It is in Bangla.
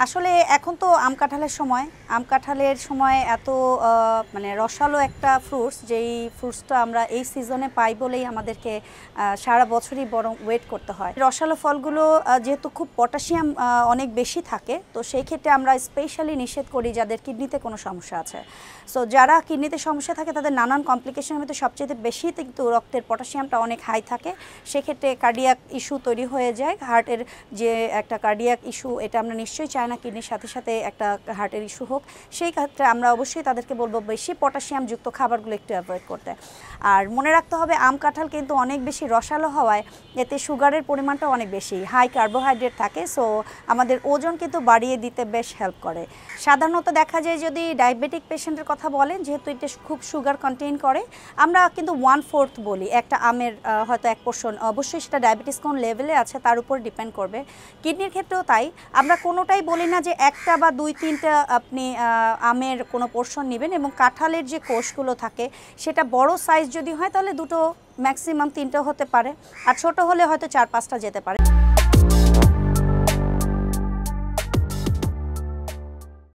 আসলে এখন তো আম কাঁঠালের সময়। আম কাঁঠালের সময় এত মানে রসালো একটা ফ্রুটস, যেই ফ্রুটসটা আমরা এই সিজনে পাই বলেই আমাদেরকে সারা বছরই বরং ওয়েট করতে হয়। রসালো ফলগুলো যেহেতু খুব পটাশিয়াম অনেক বেশি থাকে, তো সেই ক্ষেত্রে আমরা স্পেশালি নিষেধ করি যাদের কিডনিতে কোনো সমস্যা আছে। সো যারা কিডনিতে সমস্যা থাকে তাদের নানান কমপ্লিকেশনের মধ্যে সবচেয়ে বেশি কিন্তু রক্তের পটাশিয়ামটা অনেক হাই থাকে, সেক্ষেত্রে কার্ডিয়াক ইস্যু তৈরি হয়ে যায়। হার্টের যে একটা কার্ডিয়াক ইস্যু, এটা আমরা নিশ্চয়ই চাই না কিডনির সাথে সাথে একটা হার্টের ইস্যু হোক। সেই ক্ষেত্রে আমরা অবশ্যই তাদেরকে বলবো বেশি পটাশিয়ামযুক্ত খাবারগুলো একটু অ্যাভয়েড করতে। আর মনে রাখতে হবে আম কাঁঠাল কিন্তু অনেক বেশি রসালো হওয়ায় এতে সুগারের পরিমাণটা অনেক বেশি, হাই কার্বোহাইড্রেট থাকে। সো আমাদের ওজন কিন্তু বাড়িয়ে দিতে বেশ হেল্প করে। সাধারণত দেখা যায় যদি ডায়াবেটিক পেশেন্টের কথা বলেন, যেহেতু এটা খুব সুগার কন্টেইন করে, আমরা কিন্তু 1/4 বলি একটা আমের, হয়তো এক পোর্শন। অবশ্যই সেটা ডায়াবেটিস কোন লেভেলে আছে তার উপর ডিপেন্ড করবে। কিডনির ক্ষেত্রেও তাই, আমরা কোনোটাই বলি না যে একটা বা 2-3টা আপনি আমের কোনো পোর্শন নেবেন। এবং কাঁঠালের যে কোষগুলো থাকে সেটা বড় সাইজ যদি হয় তাহলে দুটো, ম্যাক্সিমাম 3টা হতে পারে, আর ছোট হলে হয়তো 4-5টা যেতে পারে।